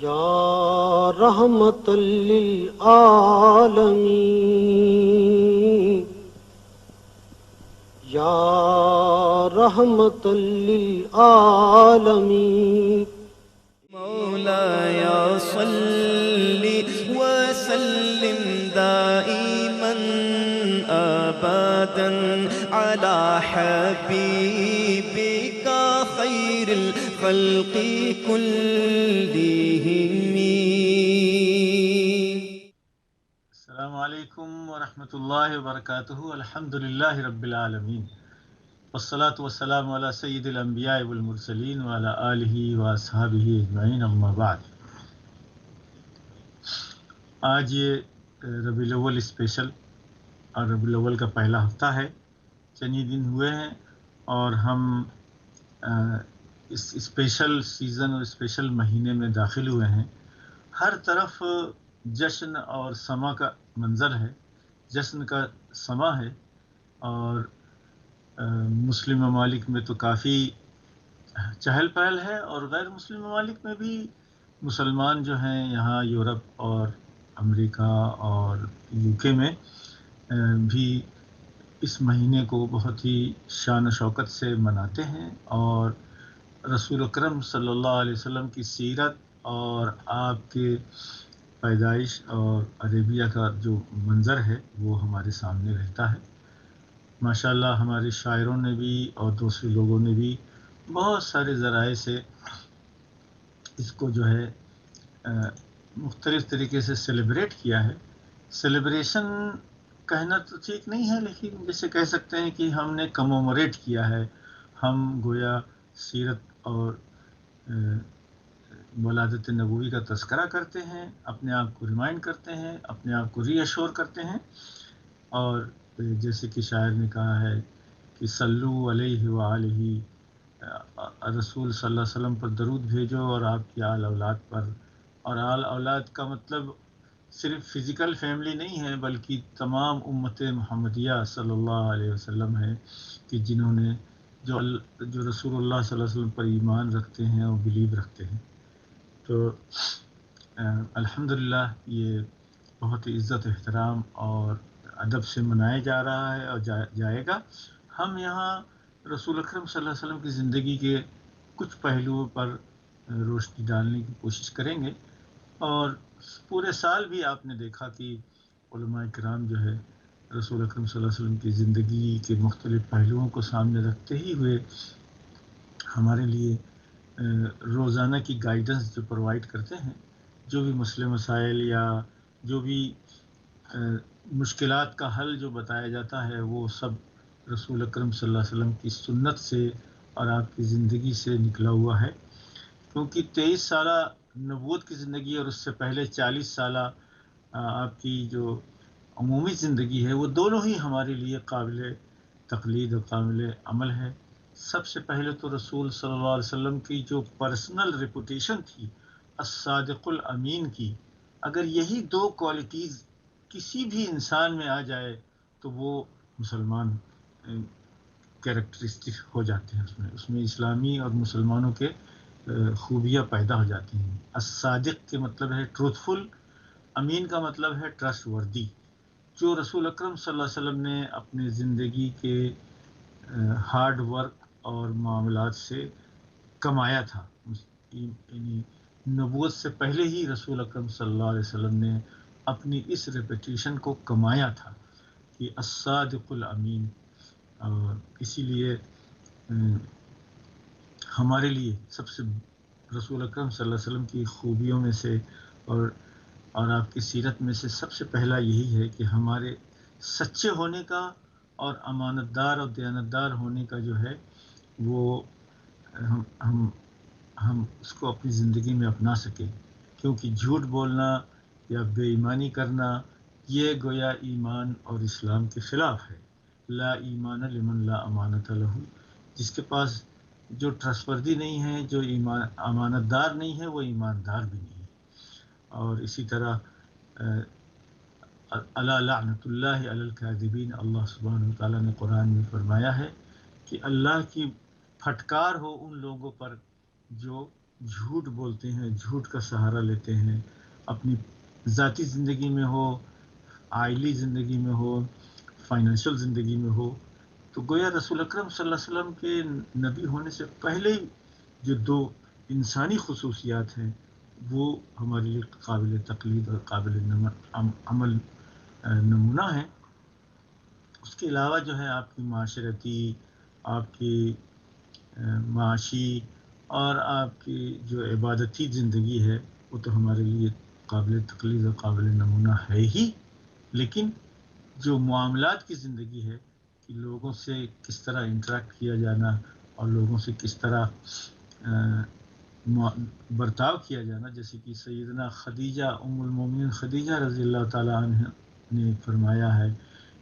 یا رحمت للعالمین، یا رحمت للعالمین۔ مولاي صل وسلم دائما أبدا على حبيبك خير الخلق كلهم. السلام علیکم ورحمۃ اللہ وبرکاتہ۔ الحمد للہ رب العالمین، والصلاة والسلام علی سید الانبیاء والمرسلین وعلی آلہ واصحابہ اجمعین، اما بعد۔ آج یہ ربیع الاول اسپیشل اور ربیع الاول کا پہلا ہفتہ ہے، چند دن ہوئے ہیں اور ہم اس اسپیشل سیزن اور اسپیشل مہینے میں داخل ہوئے ہیں۔ ہر طرف جشن اور سما کا منظر ہے، جشن کا سما ہے، اور مسلم ممالک میں تو کافی چہل پہل ہے، اور غیر مسلم ممالک میں بھی مسلمان جو ہیں یہاں یورپ اور امریکہ اور یو کے میں بھی اس مہینے کو بہت ہی شان و شوکت سے مناتے ہیں، اور رسول اکرم صلی اللہ علیہ وسلم کی سیرت اور آپ کے پیدائش اور عربیہ کا جو منظر ہے وہ ہمارے سامنے رہتا ہے۔ ماشاءاللہ ہمارے شاعروں نے بھی اور دوسرے لوگوں نے بھی بہت سارے ذرائع سے اس کو جو ہے مختلف طریقے سے سیلیبریٹ کیا ہے۔ سیلیبریشن کہنا تو ٹھیک نہیں ہے، لیکن جیسے کہہ سکتے ہیں کہ ہم نے کموموریٹ کیا ہے، ہم گویا سیرت اور ولادت نبوی کا تذکرہ کرتے ہیں، اپنے آپ کو ریمائنڈ کرتے ہیں، اپنے آپ کو ری ایشور کرتے ہیں، اور جیسے کہ شاعر نے کہا ہے کہ صلو علیہ وآلہ، رسول صلی اللہ علیہ وسلم پر درود بھیجو اور آپ کی آل اولاد پر۔ اور آل اولاد کا مطلب صرف فزیکل فیملی نہیں ہے، بلکہ تمام امت محمدیہ صلی اللہ علیہ وسلم ہے، کہ جنہوں نے جو رسول اللہ صلی اللہ علیہ وسلم پر ایمان رکھتے ہیں اور بلیو رکھتے ہیں۔ تو الحمدللہ یہ بہت ہی عزت احترام اور ادب سے منایا جا رہا ہے اور جائے گا۔ ہم یہاں رسول اکرم صلی اللہ علیہ وسلم کی زندگی کے کچھ پہلوؤں پر روشنی ڈالنے کی کوشش کریں گے، اور پورے سال بھی آپ نے دیکھا کہ علماء کرام جو ہے رسول اکرم صلی اللہ علیہ وسلم کی زندگی کے مختلف پہلوؤں کو سامنے رکھتے ہی ہوئے ہمارے لیے روزانہ کی گائیڈنس جو پرووائڈ کرتے ہیں، جو بھی مسئلے مسائل یا جو بھی مشکلات کا حل جو بتایا جاتا ہے وہ سب رسول اکرم صلی اللہ علیہ وسلم کی سنت سے اور آپ کی زندگی سے نکلا ہوا ہے، کیونکہ 23 سالہ نبوت کی زندگی اور اس سے پہلے 40 سالہ آپ کی جو عمومی زندگی ہے وہ دونوں ہی ہمارے لیے قابل تقلید اور قابل عمل ہے۔ سب سے پہلے تو رسول صلی اللہ علیہ وسلم کی جو پرسنل ریپوٹیشن تھی الصادق الامین کی، اگر یہی دو کوالٹیز کسی بھی انسان میں آ جائے تو وہ مسلمان کیریکٹرسٹک ہو جاتے ہیں، اس میں اسلامی اور مسلمانوں کے خوبیاں پیدا ہو جاتی ہیں۔ الصادق کے مطلب ہے ٹروتھفل، امین کا مطلب ہے ٹرسٹ وردی۔ جو رسول اکرم صلی اللہ علیہ وسلم نے اپنی زندگی کے ہارڈ ورک اور معاملات سے کمایا تھا، یعنی نبوت سے پہلے ہی رسول اکرم صلی اللہ علیہ وسلم نے اپنی اس ریپوٹیشن کو کمایا تھا کہ الصادق الامین، اور اسی لیے ہمارے لیے سب سے رسول اکرم صلی اللہ علیہ وسلم کی خوبیوں میں سے اور آپ کی سیرت میں سے سب سے پہلا یہی ہے کہ ہمارے سچے ہونے کا اور امانت دار اور دیانتدار ہونے کا جو ہے وہ ہم اس کو اپنی زندگی میں اپنا سکیں، کیونکہ جھوٹ بولنا یا بے ایمانی کرنا یہ گویا ایمان اور اسلام کے خلاف ہے۔ لا ایمان لمن لا امانت لہ، جس کے پاس جو ٹرسٹ وردی نہیں ہے، جو امانت دار نہیں ہے، وہ ایماندار بھی نہیں ہے۔ اور اسی طرح الا لعنت اللہ علی الکاذبین، اللہ سبحانہ وتعالیٰ نے قرآن میں فرمایا ہے کہ اللہ کی پھٹکار ہو ان لوگوں پر جو جھوٹ بولتے ہیں، جھوٹ کا سہارا لیتے ہیں، اپنی ذاتی زندگی میں ہو، عائلی زندگی میں ہو، فائنینشیل زندگی میں ہو. تو گویا رسول اکرم صلی اللہ علیہ وسلم کے نبی ہونے سے پہلے ہی جو دو انسانی خصوصیات ہیں وہ ہمارے لیے قابل تقلید اور قابل عمل نمونہ ہیں. اس کے علاوہ جو ہے آپ کی معاشرتی، آپ کی معاشی اور آپ کی جو عبادتی زندگی ہے وہ تو ہمارے لیے قابل تقلید اور قابل نمونہ ہے ہی، لیکن جو معاملات کی زندگی ہے کہ لوگوں سے کس طرح انٹریکٹ کیا جانا اور لوگوں سے کس طرح برتاؤ کیا جانا، جیسے کہ سیدنا خدیجہ ام المومنین خدیجہ رضی اللہ تعالیٰ عنہ نے فرمایا ہے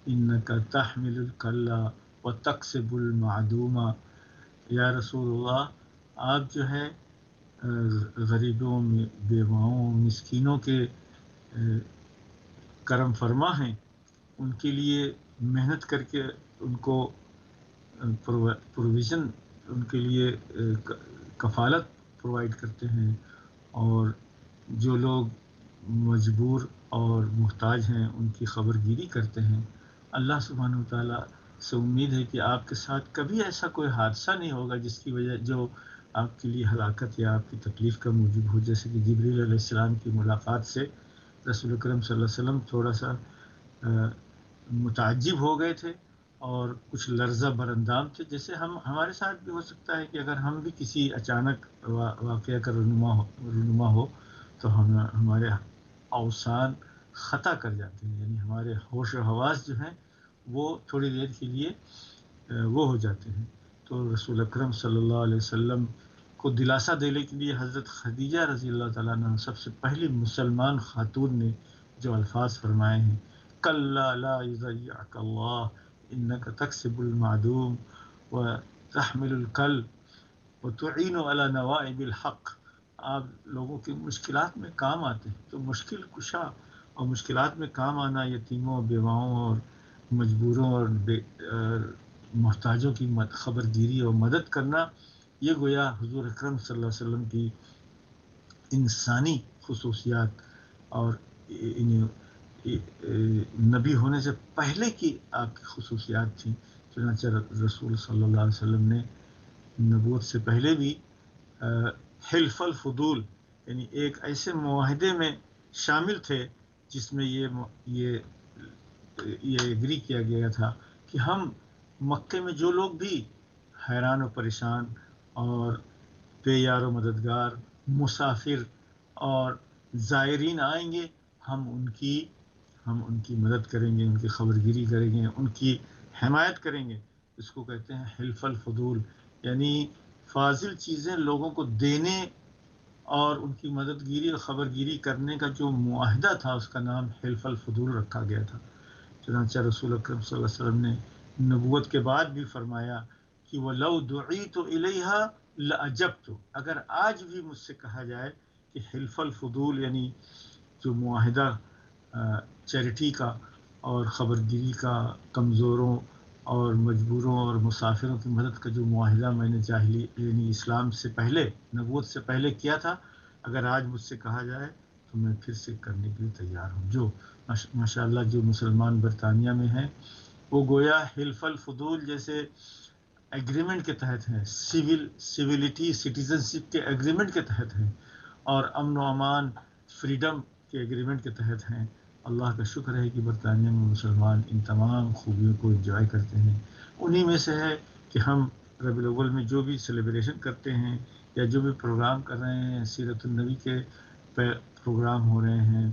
انک تحمل الکلہ وتکسب المعدومہ. یا رسول اللہ، آپ جو ہے غریبوں، بیواؤں، مسکینوں کے کرم فرما ہیں، ان کے لیے محنت کر کے ان کو پروویژن، ان کے لیے کفالت پرووائڈ کرتے ہیں، اور جو لوگ مجبور اور محتاج ہیں ان کی خبر گیری کرتے ہیں. اللہ سبحانہ و تعالیٰ سے امید ہے کہ آپ کے ساتھ کبھی ایسا کوئی حادثہ نہیں ہوگا جس کی وجہ جو آپ کے لیے ہلاکت یا آپ کی تکلیف کا موجب ہو. جیسے کہ جبریل علیہ السلام کی ملاقات سے رسول اکرم صلی اللہ علیہ وسلم تھوڑا سا متعجب ہو گئے تھے اور کچھ لرزہ براندام تھے. جیسے ہمارے ساتھ بھی ہو سکتا ہے کہ اگر ہم بھی کسی اچانک واقعہ کا رونما ہو تو ہمارے اوسان خطا کر جاتے ہیں، یعنی ہمارے ہوش و حواس جو ہیں وہ تھوڑی دیر کے لیے وہ ہو جاتے ہیں. تو رسول اکرم صلی اللہ علیہ وسلم کو دلاسا دینے کے لیے حضرت خدیجہ رضی اللہ تعالیٰ عنہ سب سے پہلی مسلمان خاتون نے جو الفاظ فرمائے ہیں کلا لا یضیعک اللہ انک تکسب المعدوم وتحمل الکل وتعین علی نوائب الحق. آپ لوگوں کی مشکلات میں کام آتے ہیں، تو مشکل کشا اور مشکلات میں کام آنا، یتیموں، بیواؤں اور مجبوروں اور محتاجوں کی خبر گیری اور مدد کرنا، یہ گویا حضور اکرم صلی اللہ علیہ وسلم کی انسانی خصوصیات اور نبی ہونے سے پہلے کی آپ کی خصوصیات تھیں. چنانچہ رسول صلی اللہ علیہ وسلم نے نبوت سے پہلے بھی حلف الفضول یعنی ایک ایسے معاہدے میں شامل تھے جس میں یہ ایگری کیا گیا تھا کہ ہم مکے میں جو لوگ بھی حیران و پریشان اور بے یار و مددگار مسافر اور زائرین آئیں گے، ہم ان کی مدد کریں گے، ان کی خبر گیری کریں گے، ان کی حمایت کریں گے. اس کو کہتے ہیں حلف الفضول، یعنی فاضل چیزیں لوگوں کو دینے اور ان کی مدد گیری اور خبر گیری کرنے کا جو معاہدہ تھا اس کا نام حلف الفضول رکھا گیا تھا. چنانچہ رسول اکرم صلی اللہ علیہ وسلم نے نبوت کے بعد بھی فرمایا کہ وَلَوْ دُعِيتُ إِلَيْهَا لَأَجَبْتُ. اگر آج بھی مجھ سے کہا جائے کہ حلف الفضول یعنی جو معاہدہ چیریٹی کا اور خبر گیری کا، کمزوروں اور مجبوروں اور مسافروں کی مدد کا جو معاہدہ میں نے یعنی اسلام سے پہلے، نبوت سے پہلے کیا تھا، اگر آج مجھ سے کہا جائے تو میں پھر سے کرنے کے لیے تیار ہوں. جو ماشاءاللہ جو مسلمان برطانیہ میں ہیں وہ گویا حلف الفضول جیسے ایگریمنٹ کے تحت ہیں، سیویلٹی سٹیزنشپ کے ایگریمنٹ کے تحت ہیں، اور امن و امان، فریڈم کے ایگریمنٹ کے تحت ہیں. اللہ کا شکر ہے کہ برطانیہ میں مسلمان ان تمام خوبیوں کو انجوائے کرتے ہیں. انہی میں سے ہے کہ ہم ربیع الاول میں جو بھی سیلیبریشن کرتے ہیں یا جو بھی پروگرام کر رہے ہیں، سیرت النبی کے پروگرام ہو رہے ہیں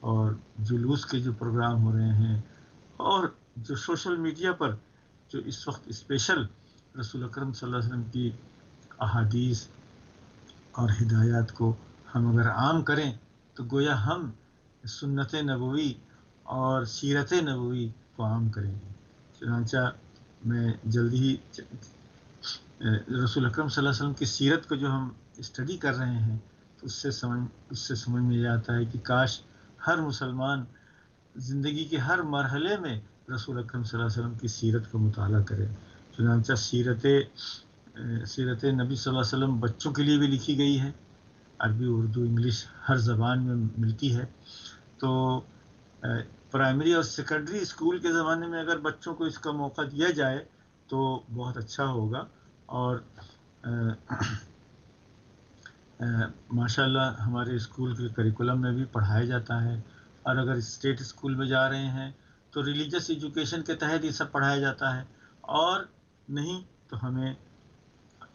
اور جلوس کے جو پروگرام ہو رہے ہیں، اور جو سوشل میڈیا پر جو اس وقت اسپیشل رسول اکرم صلی اللہ علیہ وسلم کی احادیث اور ہدایات کو ہم اگر عام کریں تو گویا ہم سنت نبوی اور سیرت نبوی کو عام کریں گے. چنانچہ میں جلدی ہی رسول اکرم صلی اللہ علیہ وسلم کی سیرت کو جو ہم اسٹڈی کر رہے ہیں تو اس سے سمجھ میں یہ آتا ہے کہ کاش ہر مسلمان زندگی کے ہر مرحلے میں رسول اکرم صلی اللہ علیہ وسلم کی سیرت کو مطالعہ کرے. چنانچہ سیرت سیرت نبی صلی اللہ علیہ وسلم بچوں کے لیے بھی لکھی گئی ہے، عربی، اردو، انگلش ہر زبان میں ملتی ہے. تو پرائمری اور سیکنڈری اسکول کے زمانے میں اگر بچوں کو اس کا موقع دیا جائے تو بہت اچھا ہوگا. اور ماشاء اللہ ہمارے اسکول کے کریکولم میں بھی پڑھایا جاتا ہے. اور اگر اسٹیٹ اسکول میں جا رہے ہیں تو ریلیجس ایجوکیشن کے تحت یہ سب پڑھایا جاتا ہے. اور نہیں تو ہمیں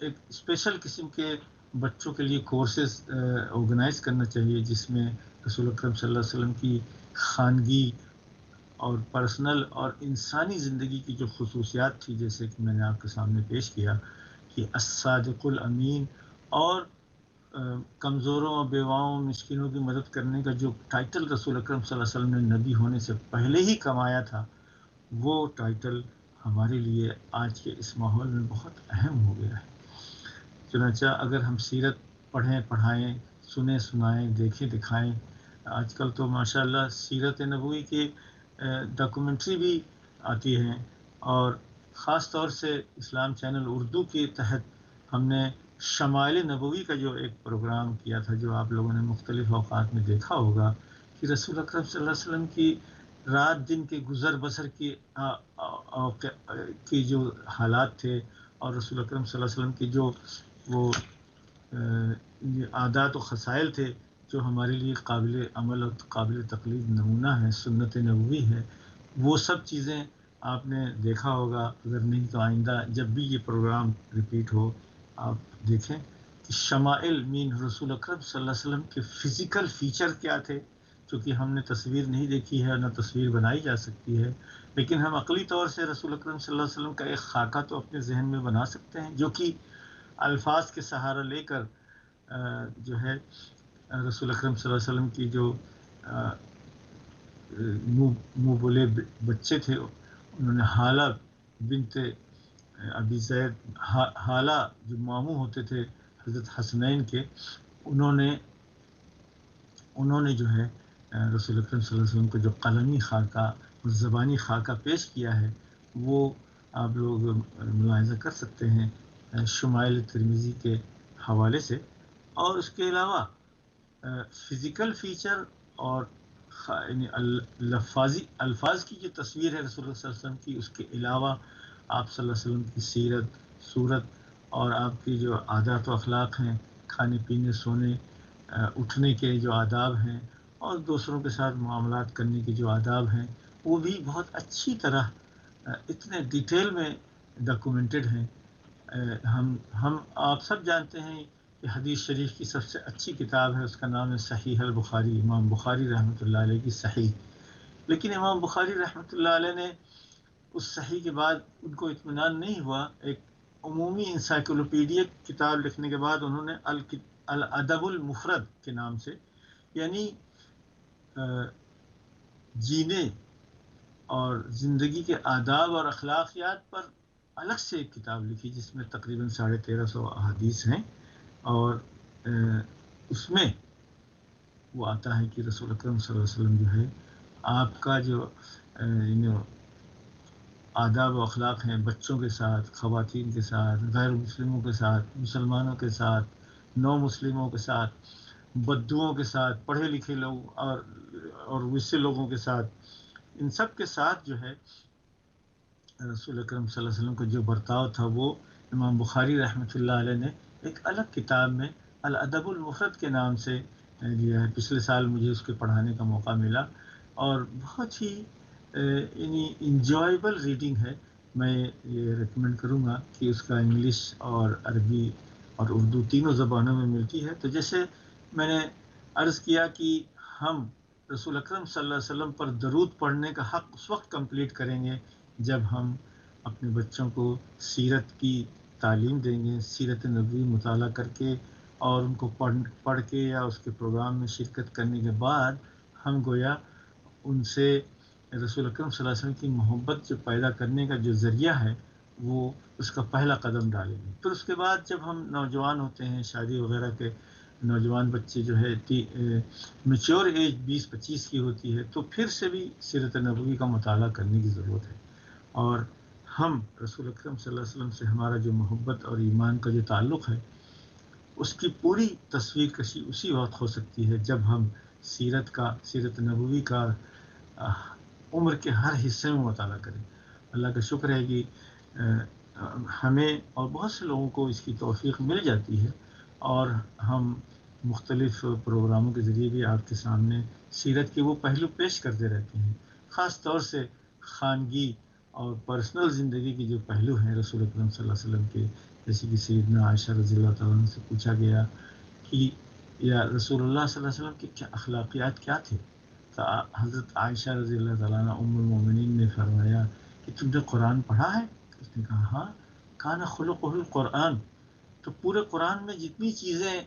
ایک اسپیشل قسم کے بچوں کے لیے کورسز آرگنائز کرنا چاہیے، جس میں رسول اکرم صلی اللہ علیہ وسلم کی خانگی اور پرسنل اور انسانی زندگی کی جو خصوصیات تھی، جیسے کہ میں نے آپ کے سامنے پیش کیا کہ الصادق الامین، اور کمزوروں اور بیواؤں مسکینوں کی مدد کرنے کا جو ٹائٹل رسول اکرم صلی اللہ علیہ وسلم نے نبی ہونے سے پہلے ہی کمایا تھا، وہ ٹائٹل ہمارے لیے آج کے اس ماحول میں بہت اہم ہو گیا ہے. چنانچہ اگر ہم سیرت پڑھیں، پڑھائیں، سنیں، سنائیں، دیکھیں، دکھائیں. آج کل تو ماشاء اللہ سیرت نبوی کی ڈاکومنٹری بھی آتی ہیں، اور خاص طور سے اسلام چینل اردو کے تحت ہم نے شمائل نبوی کا جو ایک پروگرام کیا تھا، جو آپ لوگوں نے مختلف اوقات میں دیکھا ہوگا، کہ رسول اکرم صلی اللہ علیہ وسلم کی رات دن کے گزر بسر کی جو حالات تھے، اور رسول اکرم صلی اللہ علیہ وسلم کی جو وہ عادات و خصائل تھے جو ہمارے لیے قابل عمل اور قابل تقلید نمونہ ہے، سنت نبوی ہے، وہ سب چیزیں آپ نے دیکھا ہوگا. اگر نہیں تو آئندہ جب بھی یہ پروگرام ریپیٹ ہو آپ دیکھیں کہ شمائل مین رسول اکرم صلی اللہ علیہ وسلم کے فزیکل فیچر کیا تھے. چونکہ ہم نے تصویر نہیں دیکھی ہے، نہ تصویر بنائی جا سکتی ہے، لیکن ہم عقلی طور سے رسول اکرم صلی اللہ علیہ وسلم کا ایک خاکہ تو اپنے ذہن میں بنا سکتے ہیں، جو کہ الفاظ کے سہارا لے کر جو ہے رسول اکرم صلی اللہ علیہ وسلم کی جو منہ بولے بچے تھے، انہوں نے حالہ بنت ابی زید، حالہ جو ماموں ہوتے تھے حضرت حسنین کے، انہوں نے جو ہے رسول اکرم صلی اللہ علیہ وسلم کو جو قلمی خاکہ اور زبانی خاکہ پیش کیا ہے، وہ آپ لوگ ملاحظہ کر سکتے ہیں شمائل ترمذی کے حوالے سے. اور اس کے علاوہ فزیکل فیچر اور یعنی الفاظ کی جو تصویر ہے رسول اللہ صلی اللہ علیہ وسلم کی، اس کے علاوہ آپ صلی اللہ علیہ وسلم کی سیرت، صورت، اور آپ کی جو عادات و اخلاق ہیں، کھانے پینے، سونے اٹھنے کے جو آداب ہیں، اور دوسروں کے ساتھ معاملات کرنے کے جو آداب ہیں، وہ بھی بہت اچھی طرح اتنے ڈیٹیل میں ڈاکومنٹڈ ہیں. ہم آپ سب جانتے ہیں کہ حدیث شریف کی سب سے اچھی کتاب ہے، اس کا نام ہے صحیح البخاری، امام بخاری رحمۃ اللہ علیہ کی صحیح. لیکن امام بخاری رحمۃ اللہ علیہ نے اس صحیح کے بعد ان کو اطمینان نہیں ہوا، ایک عمومی انسائکلوپیڈیک کتاب لکھنے کے بعد انہوں نے الادب المفرد کے نام سے، یعنی جینے اور زندگی کے آداب اور اخلاقیات پر الگ سے ایک کتاب لکھی، جس میں تقریباً 1350 احادیث ہیں. اور اس میں وہ آتا ہے کہ رسول اکرم صلی اللہ علیہ وسلم جو ہے آپ کا جو آداب و اخلاق ہیں بچوں کے ساتھ، خواتین کے ساتھ، غیر مسلموں کے ساتھ، مسلمانوں کے ساتھ، نو مسلموں کے ساتھ، بدوؤں کے ساتھ، پڑھے لکھے لوگ اور ویسے لوگوں کے ساتھ، ان سب کے ساتھ جو ہے رسول اکرم صلی اللہ علیہ وسلم کا جو برتاؤ تھا، وہ امام بخاری رحمۃ اللہ علیہ نے ایک الگ کتاب میں الادب المفرد کے نام سے دیا ہے. پچھلے سال مجھے اس کے پڑھانے کا موقع ملا، اور بہت ہی یعنی انجوائبل ریڈنگ ہے. میں یہ ریکمینڈ کروں گا کہ اس کا انگلش اور عربی اور اردو تینوں زبانوں میں ملتی ہے. تو جیسے میں نے عرض کیا کہ ہم رسول اکرم صلی اللہ علیہ وسلم پر درود پڑھنے کا حق اس وقت کمپلیٹ کریں گے جب ہم اپنے بچوں کو سیرت کی تعلیم دیں گے، سیرت نبوی مطالعہ کر کے، اور ان کو پڑھ کے یا اس کے پروگرام میں شرکت کرنے کے بعد ہم گویا ان سے رسول اکرم صلی اللہ علیہ وسلم کی محبت جو پیدا کرنے کا جو ذریعہ ہے، وہ اس کا پہلا قدم ڈالیں گے. پھر اس کے بعد جب ہم نوجوان ہوتے ہیں، شادی وغیرہ کے نوجوان بچے جو ہے میچور ایج 20-25 کی ہوتی ہے، تو پھر سے بھی سیرت نبوی کا مطالعہ کرنے کی ضرورت ہے. اور ہم رسول اکرم صلی اللہ علیہ وسلم سے ہمارا جو محبت اور ایمان کا جو تعلق ہے اس کی پوری تصویر کشی اسی وقت ہو سکتی ہے جب ہم سیرت نبوی کا عمر کے ہر حصے میں مطالعہ کریں. اللہ کا شکر ہے کہ ہمیں اور بہت سے لوگوں کو اس کی توفیق مل جاتی ہے اور ہم مختلف پروگراموں کے ذریعے بھی آپ کے سامنے سیرت کے وہ پہلو پیش کرتے رہتے ہیں. خاص طور سے خانگی اور پرسنل زندگی کے جو پہلو ہیں رسول اکرم صلی اللہ علیہ وسلم کے، جیسے کہ سیدنا عائشہ رضی اللہ تعالیٰ عنہ سے پوچھا گیا کہ یا رسول اللہ صلی اللہ علیہ وسلم کے کیا اخلاقیات کیا تھے، تو حضرت عائشہ رضی اللہ تعالیٰ عنہ ام المومنین نے فرمایا کہ تم نے قرآن پڑھا ہے؟ اس نے کہا ہاں. کان خلقہ القرآن، تو پورے قرآن میں جتنی چیزیں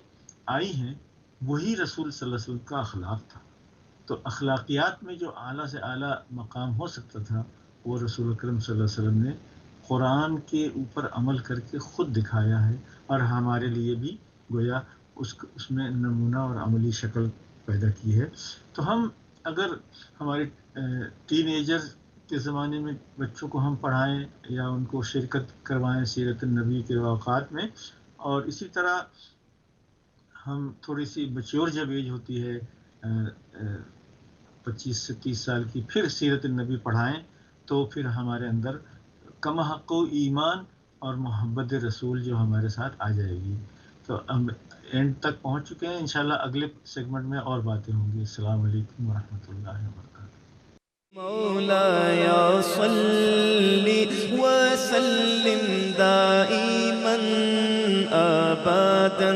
آئی ہیں وہی رسول صلی اللہ علیہ وسلم کا اخلاق تھا. تو اخلاقیات میں جو اعلیٰ سے اعلیٰ مقام ہو سکتا تھا وہ رسول اکرم صلی اللہ علیہ وسلم نے قرآن کے اوپر عمل کر کے خود دکھایا ہے اور ہمارے لیے بھی گویا اس میں نمونہ اور عملی شکل پیدا کی ہے. تو ہم اگر ہمارے ٹین ایجر کے زمانے میں بچوں کو ہم پڑھائیں یا ان کو شرکت کروائیں سیرت النبی کے واقعات میں، اور اسی طرح ہم تھوڑی سی میچور جب ایج ہوتی ہے 25 سے 30 سال کی، پھر سیرت النبی پڑھائیں تو پھر ہمارے اندر کم حق و ایمان اور محبت رسول جو ہمارے ساتھ آ جائے گی. تو ہم اینڈ تک پہنچ چکے ہیں، انشاءاللہ اگلے سیگمنٹ میں اور باتیں ہوں گی. السلام علیکم ورحمۃ اللہ وبرکاتہ. مولاي صل وسلم دائما ابدا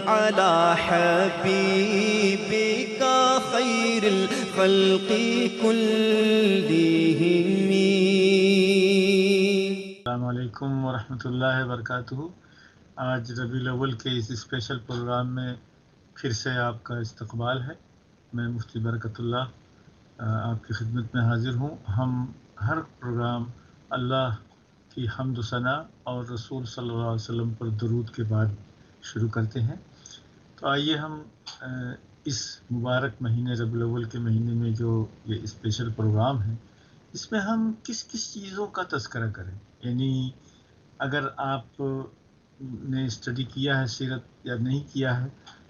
على حبيبك خير الخلق كلهم. السلام علیکم ورحمۃ اللہ وبرکاتہ. آج ربیع الاول کے اس اسپیشل پروگرام میں پھر سے آپ کا استقبال ہے. میں مفتی برکت اللہ آپ کی خدمت میں حاضر ہوں. ہم ہر پروگرام اللہ کی حمد و ثنا اور رسول صلی اللہ علیہ وسلم پر درود کے بعد شروع کرتے ہیں. تو آئیے ہم اس مبارک مہینے ربیع الاول کے مہینے میں جو یہ اسپیشل پروگرام ہے اس میں ہم کس چیزوں کا تذکرہ کریں. یعنی اگر آپ نے اسٹڈی کیا ہے سیرت یا نہیں کیا ہے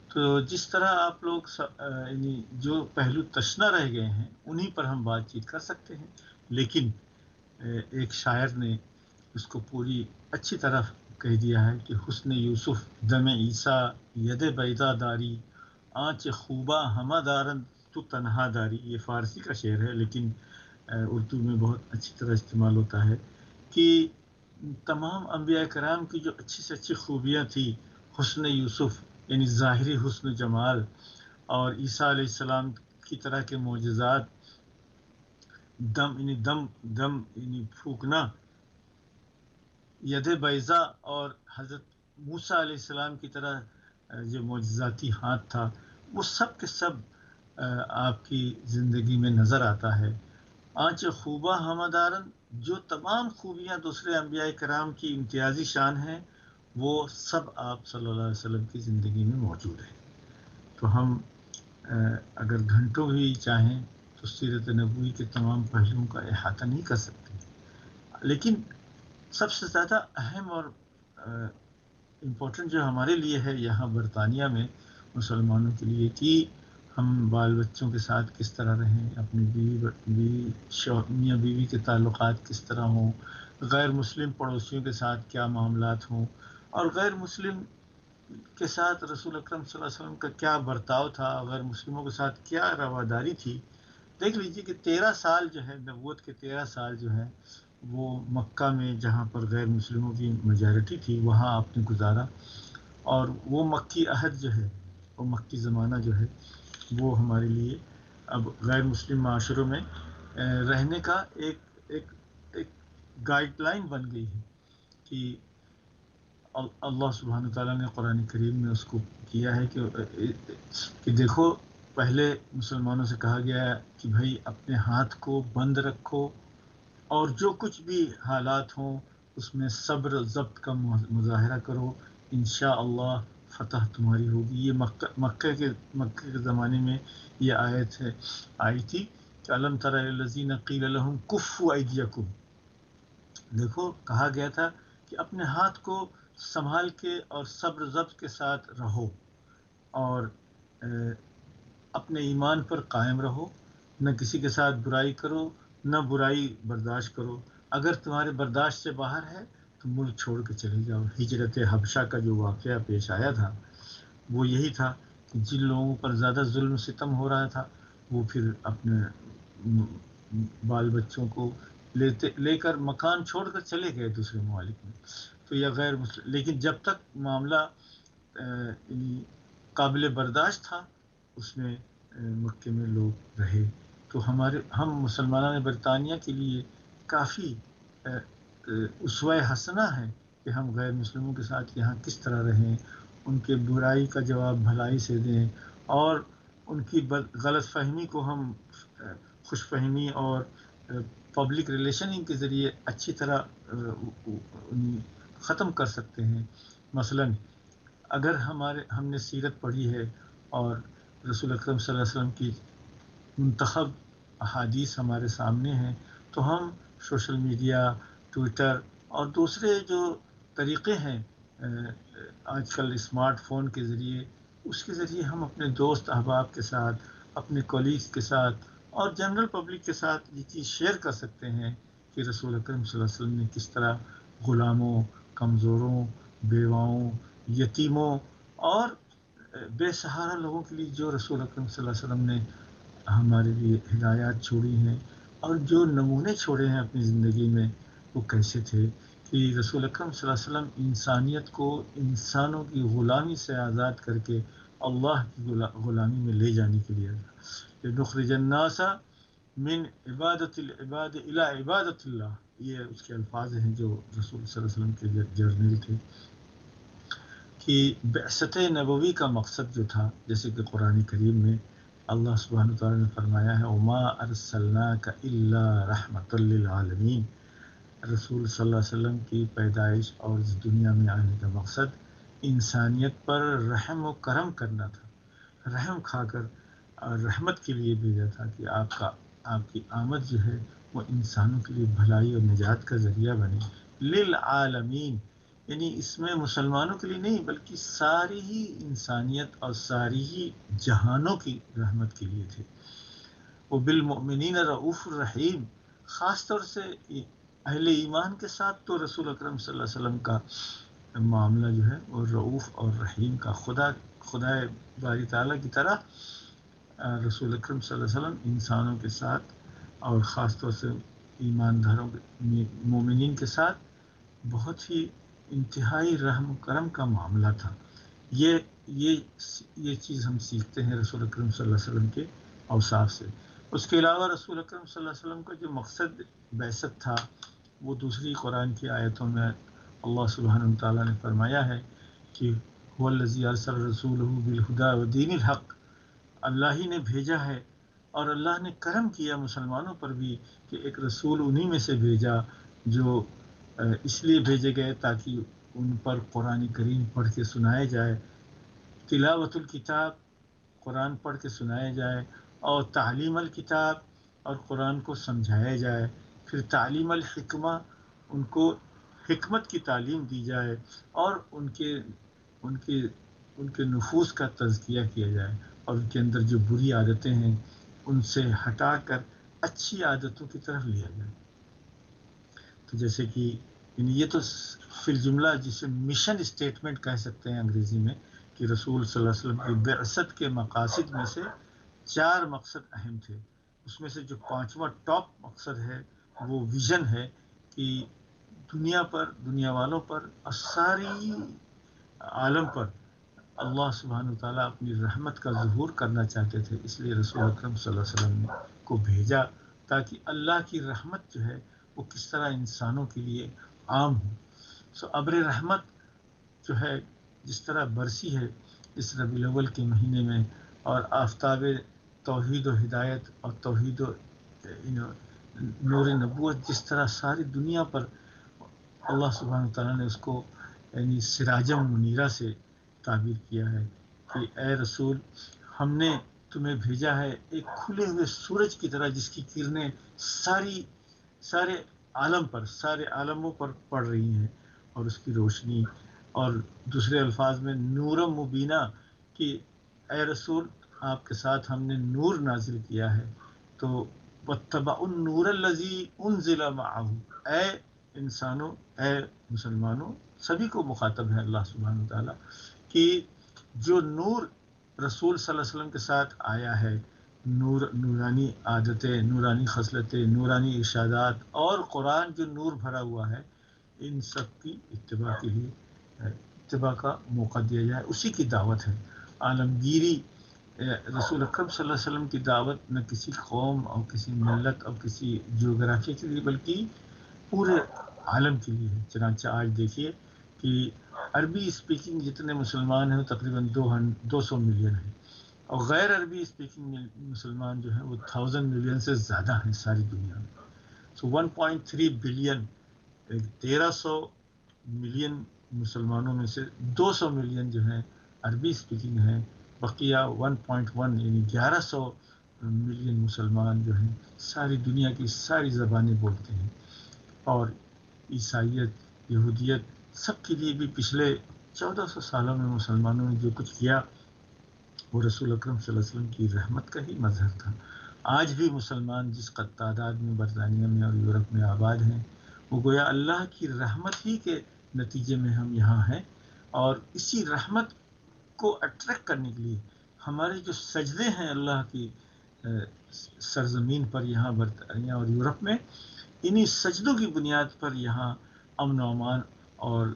تو جس طرح آپ لوگ یعنی جو پہلو تشنہ رہ گئے ہیں انہی پر ہم بات چیت کر سکتے ہیں. لیکن ایک شاعر نے اس کو پوری اچھی طرح کہہ دیا ہے کہ حسن یوسف دم عیسیٰ ید بیضا داری آنچ خوبہ ہمہ دارن تو تنہا داری. یہ فارسی کا شعر ہے لیکن اردو میں بہت اچھی طرح استعمال ہوتا ہے کہ تمام انبیاء کرام کی جو اچھی سے اچھی خوبیاں تھی، حسن یوسف یعنی ظاہری حسن جمال اور عیسیٰ علیہ السلام کی طرح کے معجزات، دم یعنی پھونکنا، ید بیضا اور حضرت موسیٰ علیہ السلام کی طرح جو معجزاتی ہاتھ تھا، وہ سب کے سب آپ کی زندگی میں نظر آتا ہے. آنچ خوبہ ہمدارن، جو تمام خوبیاں دوسرے انبیاء کرام کی امتیازی شان ہیں وہ سب آپ صلی اللہ علیہ وسلم کی زندگی میں موجود ہیں. تو ہم اگر گھنٹوں بھی چاہیں تو سیرت نبوی کے تمام پہلوؤں کا احاطہ نہیں کر سکتے. لیکن سب سے زیادہ اہم اور امپورٹنٹ جو ہمارے لیے ہے یہاں برطانیہ میں مسلمانوں کے لیے کہ ہم بال بچوں کے ساتھ کس طرح رہیں، اپنی میاں بیوی کے تعلقات کس طرح ہوں، غیر مسلم پڑوسیوں کے ساتھ کیا معاملات ہوں، اور غیر مسلم کے ساتھ رسول اکرم صلی اللہ علیہ وسلم کا کیا برتاؤ تھا، غیر مسلموں کے ساتھ کیا رواداری تھی. دیکھ لیجئے کہ 13 سال جو ہے نبوت کے 13 سال جو ہے وہ مکہ میں جہاں پر غیر مسلموں کی میجارٹی تھی وہاں آپ نے گزارا. اور وہ مکی عہد جو ہے، وہ مکی زمانہ جو ہے وہ ہمارے لیے اب غیر مسلم معاشروں میں رہنے کا ایک گائیڈ لائن بن گئی ہے کہ اللہ سبحانہ تعالیٰ نے قرآن کریم میں اس کو کیا ہے کہ دیکھو پہلے مسلمانوں سے کہا گیا ہے کہ بھائی اپنے ہاتھ کو بند رکھو اور جو کچھ بھی حالات ہوں اس میں صبر ضبط کا مظاہرہ کرو، انشاءاللہ فتح تمہاری ہوگی. یہ مکہ کے زمانے میں یہ آیت آئی تھی کہ الم تر الذین قیل لهم کفوا ایدیکم، دیکھو کہا گیا تھا کہ اپنے ہاتھ کو سنبھال کے اور صبر و ضبط کے ساتھ رہو، اور اپنے ایمان پر قائم رہو، نہ کسی کے ساتھ برائی کرو، نہ برائی برداشت کرو، اگر تمہارے برداشت سے باہر ہے تو ملک چھوڑ کے چلے جاؤ۔ ہجرت حبشہ کا جو واقعہ پیش آیا تھا وہ یہی تھا کہ جن لوگوں پر زیادہ ظلم و ستم ہو رہا تھا وہ پھر اپنے بال بچوں کو لے کر مکان چھوڑ کر چلے گئے دوسرے ممالک میں۔ تو یہ غیر مسلم، لیکن جب تک معاملہ یعنی قابل برداشت تھا اس میں مکے میں لوگ رہے۔ تو ہم مسلمانان برطانیہ کے لیے کافی اسوہ حسنہ ہے کہ ہم غیر مسلموں کے ساتھ یہاں کس طرح رہیں، ان کے برائی کا جواب بھلائی سے دیں، اور ان کی غلط فہمی کو ہم خوش فہمی اور پبلک ریلیشننگ کے ذریعے اچھی طرح ختم کر سکتے ہیں۔ مثلاً اگر ہم نے سیرت پڑھی ہے اور رسول اکرم صلی اللہ علیہ وسلم کی منتخب احادیث ہمارے سامنے ہیں، تو ہم سوشل میڈیا، ٹویٹر اور دوسرے جو طریقے ہیں آج کل اسمارٹ فون کے ذریعے، اس کے ذریعے ہم اپنے دوست احباب کے ساتھ، اپنے کولیگز کے ساتھ اور جنرل پبلک کے ساتھ یہ چیز شیئر کر سکتے ہیں کہ رسول اکرم صلی اللہ علیہ وسلم نے کس طرح غلاموں، کمزوروں، بیواؤں، یتیموں اور بے سہارا لوگوں کے لیے جو رسول اکرم صلی اللہ علیہ وسلم نے ہمارے لیے ہدایات چھوڑی ہیں اور جو نمونے چھوڑے ہیں اپنی زندگی میں، وہ کیسے تھے کہ رسول اکرم صلی اللہ علیہ وسلم انسانیت کو انسانوں کی غلامی سے آزاد کر کے اللہ کی غلامی میں لے جانے کے لیے نخرج الناس من عبادت العباد الى عبادت اللہ، یہ اس کے الفاظ ہیں جو رسول صلی اللہ علیہ وسلم کے جرنیل تھے کہ بعثت نبوی کا مقصد جو تھا، جیسے کہ قرآن کریم میں اللہ سبحانہ وتعالیٰ نے فرمایا ہے وما ارسلناک الا رحمۃ للعالمین، رسول صلی اللہ علیہ وسلم کی پیدائش اور اس دنیا میں آنے کا مقصد انسانیت پر رحم و کرم کرنا تھا، رحم کھا کر اور رحمت کے لیے بھیجا تھا کہ آپ کی آمد جو ہے وہ انسانوں کے لیے بھلائی اور نجات کا ذریعہ بنے، للعالمین، یعنی اس میں مسلمانوں کے لیے نہیں بلکہ ساری ہی انسانیت اور ساری ہی جہانوں کی رحمت کے لیے تھے۔ وہ بالمؤمنین رؤوف الرحیم، خاص طور سے اہل ایمان کے ساتھ تو رسول اکرم صلی اللہ علیہ وسلم کا معاملہ جو ہے وہ رؤوف اور رحیم کا، خدا باری تعالیٰ کی طرح رسول اکرم صلی اللہ علیہ وسلم انسانوں کے ساتھ اور خاص طور سے ایمانداروں مومنین کے ساتھ بہت ہی انتہائی رحم و کرم کا معاملہ تھا۔ یہ چیز ہم سیکھتے ہیں رسول اکرم صلی اللہ علیہ وسلم کے اوصاف سے۔ اس کے علاوہ رسول اکرم صلی اللہ علیہ وسلم کا جو مقصد بعثت تھا وہ دوسری قرآن کی آیتوں میں اللہ سبحانہ وتعالیٰ نے فرمایا ہے کہ هو الذی ارسل رسولہ بالہدی ودین الحق، اللہ ہی نے بھیجا ہے اور اللہ نے کرم کیا مسلمانوں پر بھی کہ ایک رسول انہی میں سے بھیجا جو اس لیے بھیجے گئے تاکہ ان پر قرآن کریم پڑھ کے سنائے جائے، تلاوت الکتاب، قرآن پڑھ کے سنائے جائے، اور تعلیم الکتاب، اور قرآن کو سمجھایا جائے، پھر تعلیم الحکمہ، ان کو حکمت کی تعلیم دی جائے، اور ان کے نفوس کا تزکیہ کیا جائے، اور ان کے اندر جو بری عادتیں ہیں ان سے ہٹا کر اچھی عادتوں کی طرف لیا جائے۔ تو جیسے کہ یہ تو فی الجملہ جسے مشن اسٹیٹمنٹ کہہ سکتے ہیں انگریزی میں، کہ رسول صلی اللہ علیہ وسلم کی بعثت کے مقاصد میں سے 4 مقصد اہم تھے، اس میں سے جو 5واں ٹاپ مقصد ہے وہ ویژن ہے کہ دنیا والوں پر اور ساری عالم پر اللہ سبحانہ وتعالیٰ اپنی رحمت کا ظہور کرنا چاہتے تھے، اس لیے رسول اکرم صلی اللہ علیہ وسلم کو بھیجا تاکہ اللہ کی رحمت جو ہے وہ کس طرح انسانوں کے لیے عام ہو۔ ابر رحمت جو ہے جس طرح برسی ہے اس ربیع الاول کے مہینے میں، اور آفتاب توحید و ہدایت اور توحید و نور نبوت جس طرح ساری دنیا پر اللہ سبحانہ وتعالیٰ نے اس کو یعنی سراجم منیرہ سے تعبیر کیا ہے کہ اے رسول ہم نے تمہیں بھیجا ہے ایک کھلے ہوئے سورج کی طرح جس کی کرنیں سارے عالم پر، سارے عالموں پر پڑ رہی ہیں، اور اس کی روشنی، اور دوسرے الفاظ میں نور مبینہ، کہ اے رسول آپ کے ساتھ ہم نے نور نازل کیا ہے. تو واتبعوا النور الذی انزل معه، اے انسانوں، اے مسلمانوں، سبھی کو مخاطب ہے اللہ سبحانہ وتعالیٰ، کہ جو نور رسول صلی اللہ علیہ وسلم کے ساتھ آیا ہے، نورانی عادتیں، نورانی خصلتیں، نورانی ارشادات، اور قرآن جو نور بھرا ہوا ہے، ان سب کی اتباع کے لیے اتباع کا موقع دیا جائے. اسی کی دعوت ہے. عالمگیری رسول اکرم صلی اللہ علیہ وسلم کی دعوت نہ کسی قوم اور کسی ملت اور کسی جغرافیہ کے لیے، بلکہ پورے عالم کے لیے ہے. چنانچہ آج دیکھیے کہ عربی اسپیکنگ جتنے مسلمان ہیں وہ تقریباً 200 ملین ہیں، اور غیر عربی اسپیکنگ مسلمان جو ہیں وہ 1000 ملین سے زیادہ ہیں ساری دنیا میں. سو 1.3 بلین، 1300 ملین مسلمانوں میں سے 200 ملین جو ہیں عربی اسپیکنگ ہیں، بقیہ 1.1 یعنی 1100 ملین مسلمان جو ہیں ساری دنیا کی ساری زبانیں بولتے ہیں. اور عیسائیت، یہودیت، سب کے لیے بھی پچھلے 1400 سالوں میں مسلمانوں نے جو کچھ کیا وہ رسول اکرم صلی اللہ علیہ وسلم کی رحمت کا ہی مظہر تھا. آج بھی مسلمان جس قد تعداد میں برطانیہ میں اور یورپ میں آباد ہیں، وہ گویا اللہ کی رحمت ہی کے نتیجے میں ہم یہاں ہیں. اور اسی رحمت کو اٹریکٹ کرنے کے لیے ہمارے جو سجدے ہیں اللہ کی سرزمین پر، یہاں برطانیہ اور یورپ میں، انہی سجدوں کی بنیاد پر یہاں امن و امان اور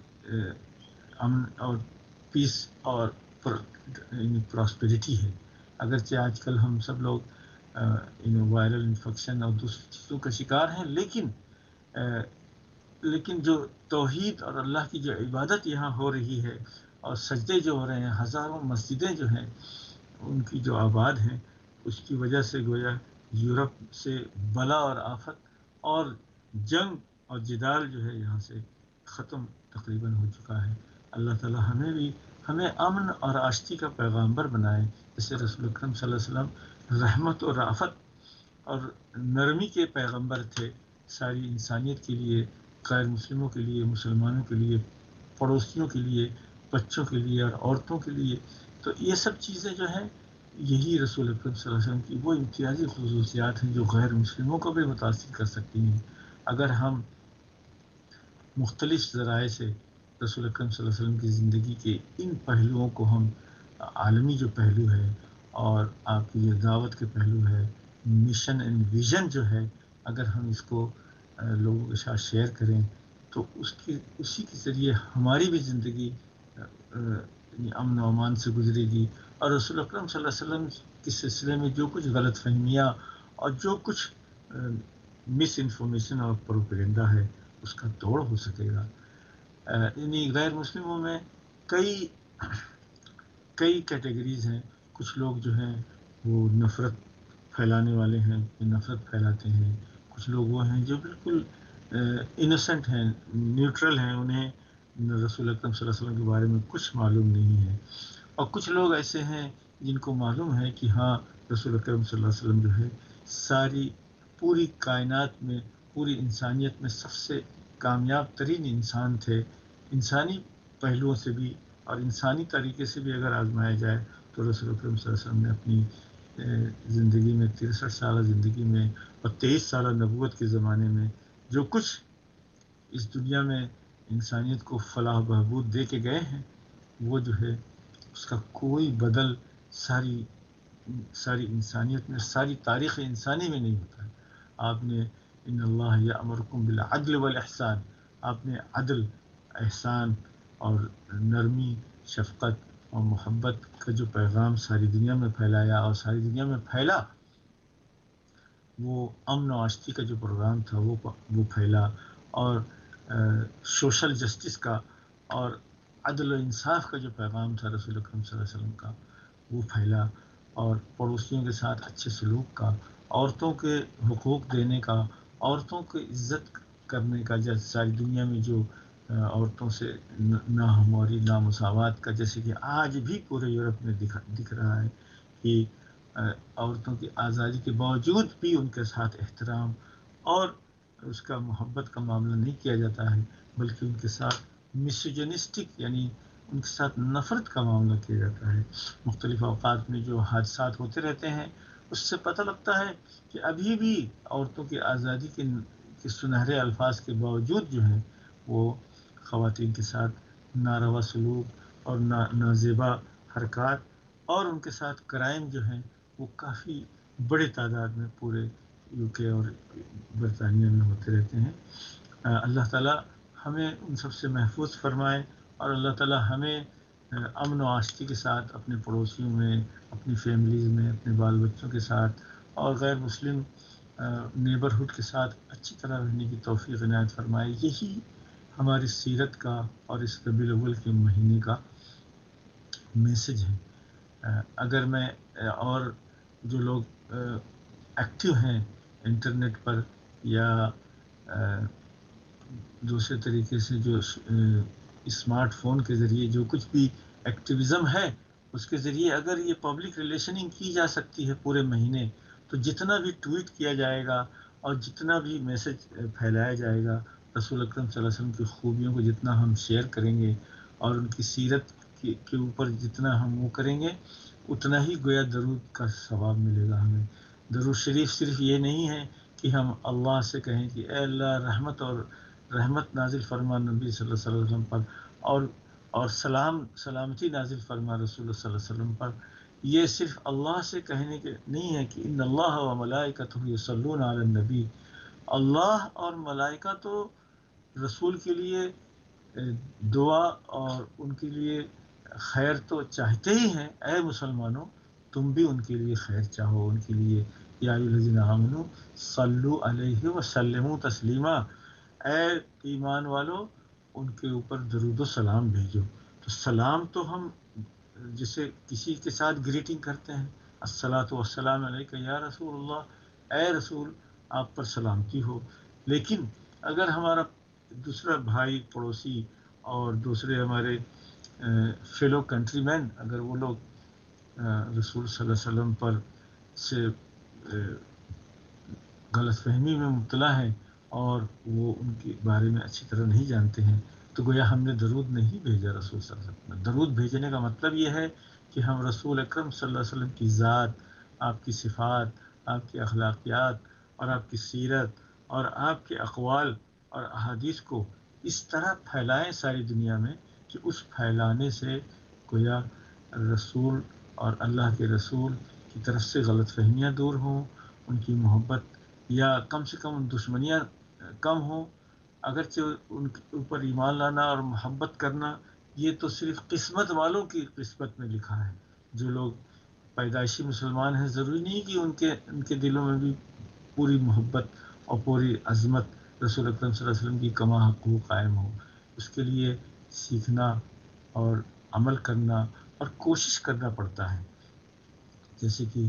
امن اور پیس اور پراسپیرٹی ہے. اگرچہ آج کل ہم سب لوگ وائرل انفیکشن اور دوسری چیزوں کا شکار ہیں، لیکن جو توحید اور اللہ کی جو عبادت یہاں ہو رہی ہے اور سجدے جو ہو رہے ہیں، ہزاروں مسجدیں جو ہیں ان کی جو آباد ہیں، اس کی وجہ سے گویا یورپ سے بلا اور آفت اور جنگ اور جدال جو ہے یہاں سے ختم تقریباً ہو چکا ہے. اللہ تعالیٰ ہمیں امن اور آشتی کا پیغامبر بنائے، جیسے رسول اکرم صلی اللہ علیہ وسلم رحمت و رافت اور نرمی کے پیغمبر تھے ساری انسانیت کے لیے، غیر مسلموں کے لیے، مسلمانوں کے لیے، پڑوسیوں کے لیے، بچوں کے لیے اور عورتوں کے لیے. تو یہ سب چیزیں جو ہیں یہی رسول اکرم صلی اللہ علیہ وسلم کی وہ امتیازی خصوصیات ہیں جو غیر مسلموں کو بھی متاثر کر سکتی ہیں. اگر ہم مختلف ذرائع سے رسول اکرم صلی اللہ علیہ وسلم کی زندگی کے ان پہلوؤں کو، ہم عالمی جو پہلو ہے اور آپ کی جو دعوت کے پہلو ہے، مشن اینڈ ویژن جو ہے، اگر ہم اس کو لوگوں کے ساتھ شیئر کریں تو اسی کے ذریعے ہماری بھی زندگی امن و امان سے گزرے گی. اور رسول اکرم صلی اللہ علیہ وسلم کے سلسلے میں جو کچھ غلط فہمیاں اور جو کچھ مس انفارمیشن اور پروپیگنڈا ہے اس کا توڑ ہو سکے گا. یعنی غیر مسلموں میں کئی کیٹیگریز ہیں. کچھ لوگ جو ہیں وہ نفرت پھیلانے والے ہیں، نفرت پھیلاتے ہیں. کچھ لوگ وہ ہیں جو بالکل انوسنٹ ہیں، نیوٹرل ہیں، انہیں رسول اکرم صلی اللہ علیہ وسلم کے بارے میں کچھ معلوم نہیں ہے. اور کچھ لوگ ایسے ہیں جن کو معلوم ہے کہ ہاں رسول اکرم صلی اللہ علیہ وسلم جو ہے ساری پوری کائنات میں، پوری انسانیت میں سب سے کامیاب ترین انسان تھے. انسانی پہلوؤں سے بھی اور انسانی طریقے سے بھی اگر آزمایا جائے تو رسول اکرم صلی اللہ علیہ وسلم نے اپنی زندگی میں 63 سالہ زندگی میں اور 23 سالہ نبوت کے زمانے میں جو کچھ اس دنیا میں انسانیت کو فلاح و بہبود دے کے گئے ہیں، وہ جو ہے اس کا کوئی بدل ساری انسانیت میں، ساری تاریخ انسانی میں نہیں ہوتا ہے. آپ نے ان اللہ یأمرکم بالعدل والاحسان، آپ نے عدل، احسان اور نرمی، شفقت اور محبت کا جو پیغام ساری دنیا میں پھیلایا اور ساری دنیا میں پھیلا، وہ امن و آشتی کا جو پروگرام تھا وہ پھیلا، اور سوشل جسٹس کا اور عدل و انصاف کا جو پیغام تھا رسول اکرم صلی اللہ علیہ وسلم کا وہ پھیلا، اور پڑوسیوں کے ساتھ اچھے سلوک کا، عورتوں کے حقوق دینے کا، عورتوں کو عزت کرنے کا، جیسے ساری دنیا میں جو عورتوں سے ناہمواری، نامساوات کا، جیسے کہ آج بھی پورے یورپ میں دکھ رہا ہے کہ عورتوں کی آزادی کے باوجود بھی ان کے ساتھ احترام اور اس کا محبت کا معاملہ نہیں کیا جاتا ہے، بلکہ ان کے ساتھ میسوجنسٹک یعنی ان کے ساتھ نفرت کا معاملہ کیا جاتا ہے۔ مختلف اوقات میں جو حادثات ہوتے رہتے ہیں اس سے پتہ لگتا ہے کہ ابھی بھی عورتوں کی آزادی کے سنہرے الفاظ کے باوجود جو ہے وہ خواتین کے ساتھ ناروا سلوک اور نازیبا حرکات اور ان کے ساتھ کرائم جو ہیں وہ کافی بڑے تعداد میں پورے یو کے اور برطانیہ میں ہوتے رہتے ہیں۔ اللہ تعالیٰ ہمیں ان سب سے محفوظ فرمائے، اور اللہ تعالیٰ ہمیں امن و آشتی کے ساتھ اپنے پڑوسیوں میں، اپنی فیملیز میں، اپنے بال بچوں کے ساتھ اور غیر مسلم نیبرہڈ کے ساتھ اچھی طرح رہنے کی توفیق عنایت فرمائے۔ یہی ہماری سیرت کا اور اس ربیع الاول کے مہینے کا میسج ہے۔ اگر میں اور جو لوگ ایکٹیو ہیں انٹرنیٹ پر یا دوسرے طریقے سے جو اسمارٹ فون کے ذریعے جو کچھ بھی ایکٹیویزم ہے اس کے ذریعے اگر یہ پبلک ریلیشننگ کی جا سکتی ہے پورے مہینے، تو جتنا بھی ٹویٹ کیا جائے گا اور جتنا بھی میسج پھیلایا جائے گا رسول اکرم صلی اللہ علیہ وسلم کی خوبیوں کو جتنا ہم شیئر کریں گے اور ان کی سیرت کے اوپر جتنا ہم وہ کریں گے اتنا ہی گویا درود کا ثواب ملے گا ہمیں۔ درود شریف صرف یہ نہیں ہے کہ ہم اللہ سے کہیں کہ اے اللہ رحمت نازل فرما نبی صلی اللہ علیہ وسلم پر، اور سلامتی نازل فرما رسول اللہ صلی اللہ علیہ وسلم پر۔ یہ صرف اللہ سے کہنے کے نہیں ہے کہ ان اللہ و ملائکتہ یصلون علی النبی، اللہ اور ملائکہ تو رسول کے لیے دعا اور ان کے لیے خیر تو چاہتے ہی ہیں۔ اے مسلمانوں تم بھی ان کے لیے خیر چاہو، ان کے لیے یا ایھا الذین آمنوا صلوا علیہ وسلموا تسلیما، اے ایمان والو ان کے اوپر درود و سلام بھیجو۔ تو سلام تو ہم جسے کسی کے ساتھ گریٹنگ کرتے ہیں، الصلاۃ والسلام علیک یا رسول اللہ، اے رسول آپ پر سلامتی ہو، لیکن اگر ہمارا دوسرا بھائی پڑوسی اور دوسرے ہمارے فیلو کنٹری مین اگر وہ لوگ رسول صلی اللہ علیہ وسلم پر سے غلط فہمی میں مبتلا ہیں اور وہ ان کے بارے میں اچھی طرح نہیں جانتے ہیں، تو گویا ہم نے درود نہیں بھیجا رسول صلی اللہ علیہ وسلم۔ درود بھیجنے کا مطلب یہ ہے کہ ہم رسول اکرم صلی اللہ علیہ وسلم کی ذات، آپ کی صفات، آپ کی اخلاقیات اور آپ کی سیرت اور آپ کے اقوال اور احادیث کو اس طرح پھیلائیں ساری دنیا میں کہ اس پھیلانے سے گویا رسول اور اللہ کے رسول کی طرف سے غلط فہمیاں دور ہوں، ان کی محبت یا کم سے کم دشمنیاں کم ہوں۔ اگرچہ ان کے اوپر ایمان لانا اور محبت کرنا یہ تو صرف قسمت والوں کی قسمت میں لکھا ہے۔ جو لوگ پیدائشی مسلمان ہیں ضروری نہیں کہ ان کے دلوں میں بھی پوری محبت اور پوری عظمت رسول اکرم صلی اللہ علیہ وسلم کی کما حقوق قائم ہو۔ اس کے لیے سیکھنا اور عمل کرنا اور کوشش کرنا پڑتا ہے، جیسے کہ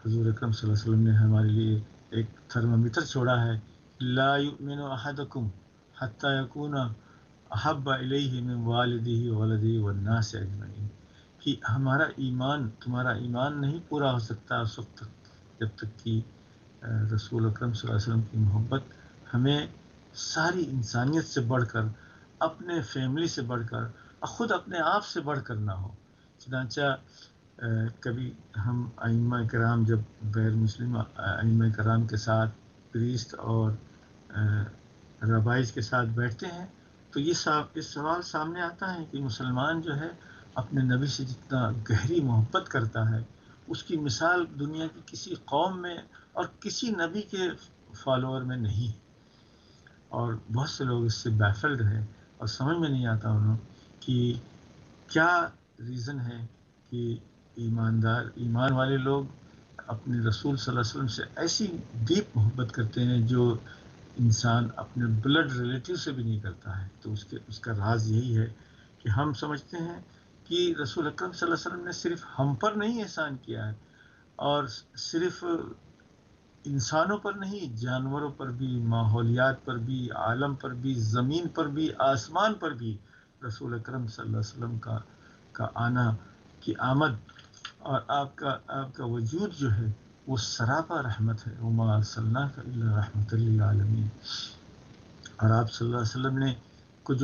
حضور اکرم صلی اللہ علیہ وسلم نے ہمارے لیے ایک تھرمامیٹر چھوڑا ہے، لا یؤمن احدکم حتی یکون احب الیہ من والدہ وولدہ والناس اجمعین، کہ ہمارا ایمان، تمہارا ایمان نہیں پورا ہو سکتا اس وقت تک جب تک کہ رسول اکرم صلی اللہ علیہ وسلم کی محبت ہمیں ساری انسانیت سے بڑھ کر، اپنے فیملی سے بڑھ کر، خود اپنے آپ سے بڑھ کر نہ ہو۔ چنانچہ کبھی ہم ائمہ کرام جب غیر مسلم ائمہ کرام کے ساتھ پریسٹ اور ربائز کے ساتھ بیٹھتے ہیں تو یہ سوال سامنے آتا ہے کہ مسلمان جو ہے اپنے نبی سے جتنا گہری محبت کرتا ہے اس کی مثال دنیا کی کسی قوم میں اور کسی نبی کے فالوور میں نہیں، اور بہت سے لوگ اس سے بیفلڈ ہیں اور سمجھ میں نہیں آتا انہوں کہ کیا ریزن ہے کہ ایمان والے لوگ اپنے رسول صلی اللہ علیہ وسلم سے ایسی ڈیپ محبت کرتے ہیں جو انسان اپنے بلڈ ریلیٹیو سے بھی نہیں کرتا ہے۔ تو اس کا راز یہی ہے کہ ہم سمجھتے ہیں کہ رسول اکرم صلی اللہ علیہ وسلم نے صرف ہم پر نہیں احسان کیا ہے، اور صرف انسانوں پر نہیں، جانوروں پر بھی، ماحولیات پر بھی، عالم پر بھی، زمین پر بھی، آسمان پر بھی رسول اکرم صلی اللہ علیہ وسلم کا آنا، کی آمد اور آپ کا وجود جو ہے وہ سراپا رحمت ہے۔ وما ارسلناک الا رحمۃ للعالمین۔ اور آپ صلی اللہ علیہ وسلم نے کو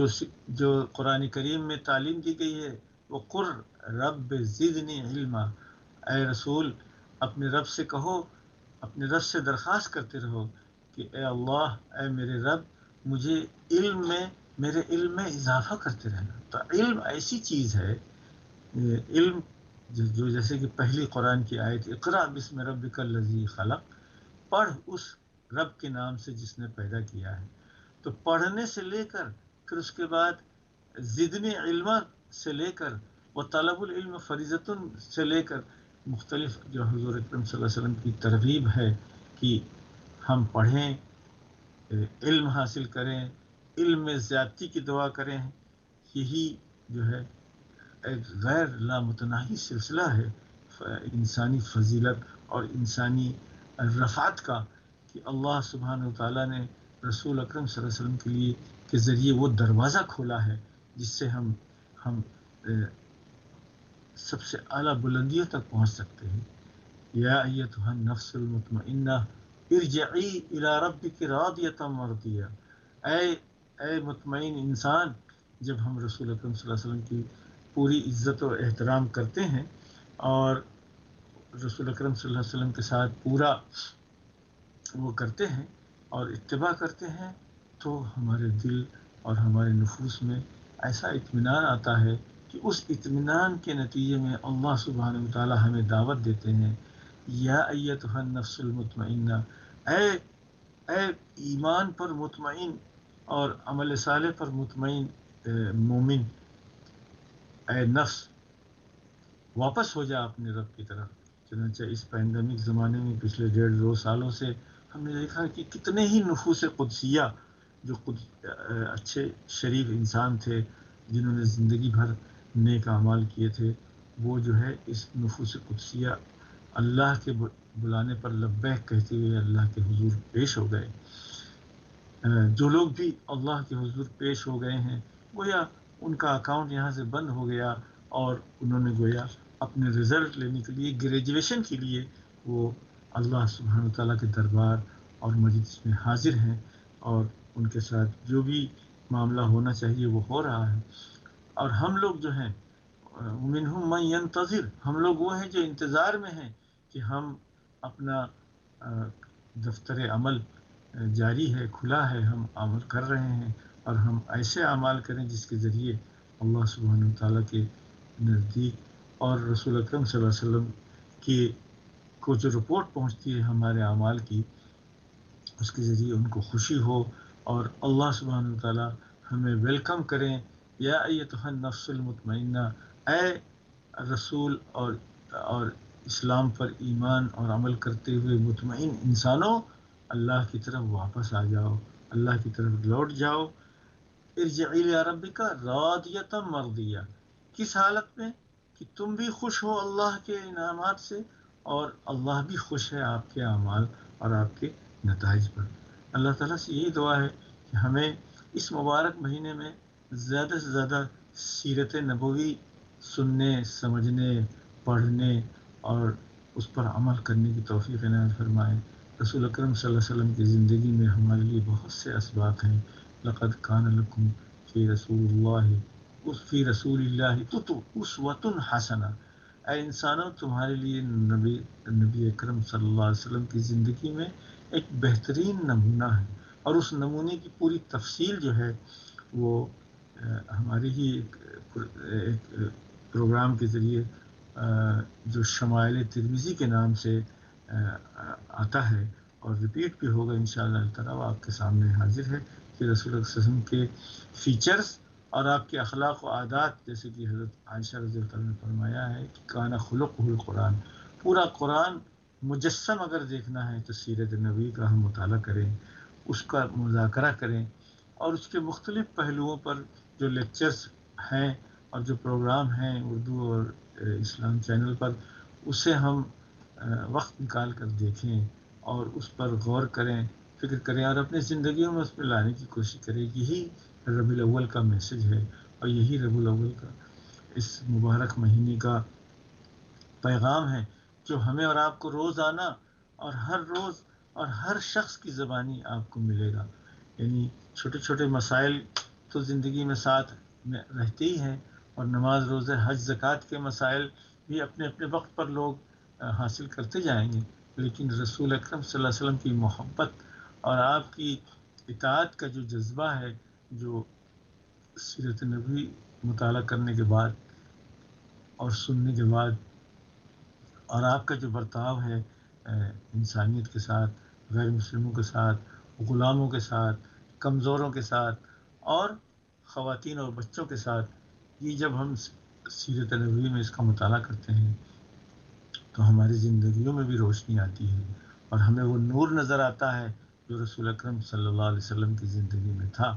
جو قرآن کریم میں تعلیم دی گئی ہے وہ قر رب زدنی علما، اے رسول اپنے رب سے کہو، اپنے رب سے درخواست کرتے رہو کہ اے اللہ، اے میرے رب، مجھے میرے علم میں اضافہ کرتے رہنا۔ تو علم ایسی چیز ہے، علم جو جیسے کہ پہلی قرآن کی آیت اقرا بسم ربک الذی خلق، پڑھ اس رب کے نام سے جس نے پیدا کیا ہے۔ تو پڑھنے سے لے کر پھر اس کے بعد زدنی علم سے لے کر وہ طلب العلم فریضۃ سے لے کر مختلف جو حضور اکرم صلی اللہ علیہ وسلم کی ترغیب ہے کہ ہم پڑھیں، علم حاصل کریں، علم میں زیادتی کی دعا کریں، یہی جو ہے ایک غیر لامتناہی سلسلہ ہے انسانی فضیلت اور انسانی رفعت کا، کہ اللہ سبحانہ وتعالیٰ نے رسول اکرم صلی اللہ علیہ وسلم کے لیے کے ذریعے وہ دروازہ کھولا ہے جس سے ہم سب سے اعلیٰ بلندیوں تک پہنچ سکتے ہیں۔ یا ایتھا النفس المطمئنہ ارجعی الی ربک راضیۃ مرضیہ، اے مطمئن انسان، جب ہم رسول اکرم صلی اللہ علیہ وسلم کی پوری عزت و احترام کرتے ہیں اور رسول اکرم صلی اللہ علیہ وسلم کے ساتھ پورا وہ کرتے ہیں اور اتباع کرتے ہیں، تو ہمارے دل اور ہمارے نفوس میں ایسا اطمینان آتا ہے کہ اس اطمینان کے نتیجے میں اللہ سبحانہ وتعالی ہمیں دعوت دیتے ہیں، یا ایتھا النفس المطمئنہ، اے ایمان پر مطمئن اور عمل صالح پر مطمئن مومن، اے نفس واپس ہو جا اپنے رب کی طرف۔ چنانچہ اس پینڈیمک زمانے میں پچھلے 1.5-2 سالوں سے ہم نے دیکھا کہ کتنے ہی نفوس قدسیہ جو اچھے شریف انسان تھے جنہوں نے زندگی بھر نیک اعمال کیے تھے، وہ جو ہے اس نفوس قدسیہ اللہ کے بلانے پر لبیک کہتے ہوئے اللہ کے حضور پیش ہو گئے۔ جو لوگ بھی اللہ کے حضور پیش ہو گئے ہیں، گویا ان کا اکاؤنٹ یہاں سے بند ہو گیا اور انہوں نے گویا اپنے رزلٹ لینے کے لیے، گریجویشن کے لیے وہ اللہ سبحانہ تعالیٰ کے دربار اور مجلس میں حاضر ہیں، اور ان کے ساتھ جو بھی معاملہ ہونا چاہیے وہ ہو رہا ہے۔ اور ہم لوگ جو ہیں منہم من ینتظر، ہم لوگ وہ ہیں جو انتظار میں ہیں کہ ہم اپنا دفتر عمل جاری ہے، کھلا ہے، ہم عمل کر رہے ہیں، اور ہم ایسے اعمال کریں جس کے ذریعے اللہ سبحانہ تعالیٰ کے نزدیک اور رسول اکرم صلی اللہ علیہ وسلم کو جو رپورٹ پہنچتی ہے ہمارے اعمال کی، اس کے ذریعے ان کو خوشی ہو اور اللہ سبحانہ تعالیٰ ہمیں ویلکم کریں۔ یا ایتھا النفس المطمئنہ، اے رسول اور اسلام پر ایمان اور عمل کرتے ہوئے مطمئن انسانوں، اللہ کی طرف واپس آ جاؤ، اللہ کی طرف لوٹ جاؤ۔ ارجعی الی ربک راضیۃ مرضیہ، کس حالت میں؟ کہ تم بھی خوش ہو اللہ کے انعامات سے اور اللہ بھی خوش ہے آپ کے اعمال اور آپ کے نتائج پر۔ اللہ تعالیٰ سے یہی دعا ہے کہ ہمیں اس مبارک مہینے میں زیادہ سے زیادہ سیرت نبوی سننے، سمجھنے، پڑھنے اور اس پر عمل کرنے کی توفیق عنایت فرمائے۔ رسول اکرم صلی اللہ علیہ وسلم کی زندگی میں ہمارے لیے بہت سے اسباق ہیں۔ لقد کان لکم فی رسول اللہ اسوۃ حسنہ، اے انسانوں تمہارے لیے نبی اکرم صلی اللہ علیہ وسلم کی زندگی میں ایک بہترین نمونہ ہے، اور اس نمونے کی پوری تفصیل جو ہے وہ ہماری ہی ایک پروگرام کے ذریعے جو شمائل ترمذی کے نام سے آتا ہے اور ریپیٹ بھی ہوگا انشاءاللہ تعالیٰ، وہ آپ کے سامنے حاضر ہے کہ رسول اللہ صلی اللہ علیہ وسلم کے فیچرز اور آپ کے اخلاق و عادات، جیسے کہ حضرت عائشہ رضی اللہ عنہ نے فرمایا ہے کہ کان خلقہ القرآن، پورا قرآن مجسم اگر دیکھنا ہے تو سیرت نبی کا ہم مطالعہ کریں، اس کا مذاکرہ کریں، اور اس کے مختلف پہلوؤں پر جو لیکچرز ہیں اور جو پروگرام ہیں اردو اور اسلام چینل پر، اسے ہم وقت نکال کر دیکھیں اور اس پر غور کریں، فکر کریں اور اپنی زندگیوں میں اس پہ لانے کی کوشش کریں۔ یہی ربیع الاول کا میسج ہے، اور یہی ربیع الاول کا اس مبارک مہینے کا پیغام ہے جو ہمیں اور آپ کو روزانہ اور ہر روز اور ہر شخص کی زبانی آپ کو ملے گا۔ یعنی چھوٹے چھوٹے مسائل تو زندگی میں ساتھ میں رہتے ہی ہیں، اور نماز، روزے، حج، زکوٰۃ کے مسائل بھی اپنے اپنے وقت پر لوگ حاصل کرتے جائیں گے، لیکن رسول اکرم صلی اللہ علیہ وسلم کی محبت اور آپ کی اطاعت کا جو جذبہ ہے، جو سیرت نبوی مطالعہ کرنے کے بعد اور سننے کے بعد، اور آپ کا جو برتاؤ ہے انسانیت کے ساتھ، غیر مسلموں کے ساتھ، غلاموں کے ساتھ، کمزوروں کے ساتھ، اور خواتین اور بچوں کے ساتھ، یہ جب ہم سیرت نبوی میں اس کا مطالعہ کرتے ہیں تو ہماری زندگیوں میں بھی روشنی آتی ہے، اور ہمیں وہ نور نظر آتا ہے جو رسول اکرم صلی اللہ علیہ وسلم کی زندگی میں تھا،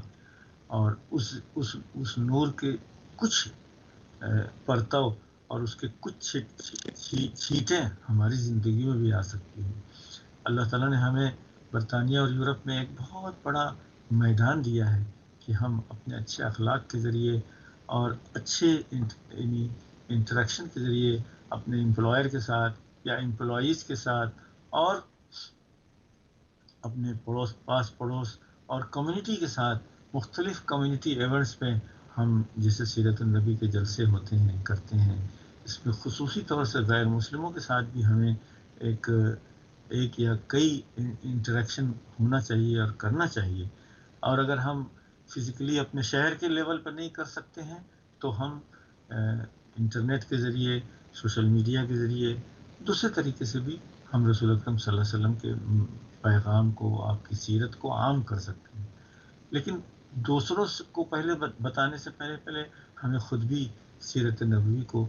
اور اس نور کے کچھ پرتو اور اس کے کچھ چھیٹیں ہماری زندگی میں بھی آ سکتی ہیں۔ اللہ تعالیٰ نے ہمیں برطانیہ اور یورپ میں ایک بہت بڑا میدان دیا ہے کہ ہم اپنے اچھے اخلاق کے ذریعے اور اچھے انٹریکشن کے ذریعے اپنے امپلائر کے ساتھ یا امپلائیز کے ساتھ اور اپنے پاس پڑوس اور کمیونٹی کے ساتھ مختلف کمیونٹی ایونٹس پہ ہم جیسے سیرت النبی کے جلسے ہوتے ہیں، کرتے ہیں، اس میں خصوصی طور سے غیر مسلموں کے ساتھ بھی ہمیں ایک یا کئی انٹریکشن ہونا چاہیے اور کرنا چاہیے، اور اگر ہم فزیکلی اپنے شہر کے لیول پر نہیں کر سکتے ہیں تو ہم انٹرنیٹ کے ذریعے، سوشل میڈیا کے ذریعے، دوسرے طریقے سے بھی ہم رسول اکرم صلی اللہ علیہ وسلم کے پیغام کو، آپ کی سیرت کو عام کر سکتے ہیں۔ لیکن دوسروں کو پہلے بتانے سے پہلے ہمیں خود بھی سیرت نبوی کو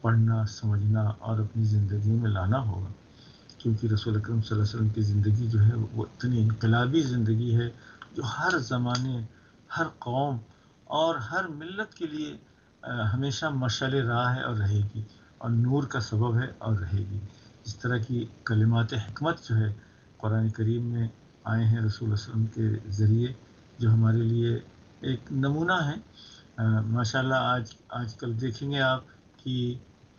پڑھنا، سمجھنا اور اپنی زندگی میں لانا ہوگا، کیونکہ رسول اکرم صلی اللہ علیہ وسلم کی زندگی جو ہے وہ اتنی انقلابی زندگی ہے جو ہر زمانے، ہر قوم اور ہر ملت کے لیے ہمیشہ مشعل راہ ہے اور رہے گی، اور نور کا سبب ہے اور رہے گی۔ اس طرح کی کلمات حکمت جو ہے قرآن کریم میں آئے ہیں رسول اللہ علیہ وسلم کے ذریعے، جو ہمارے لیے ایک نمونہ ہے۔ ماشاءاللہ آج کل دیکھیں گے آپ کہ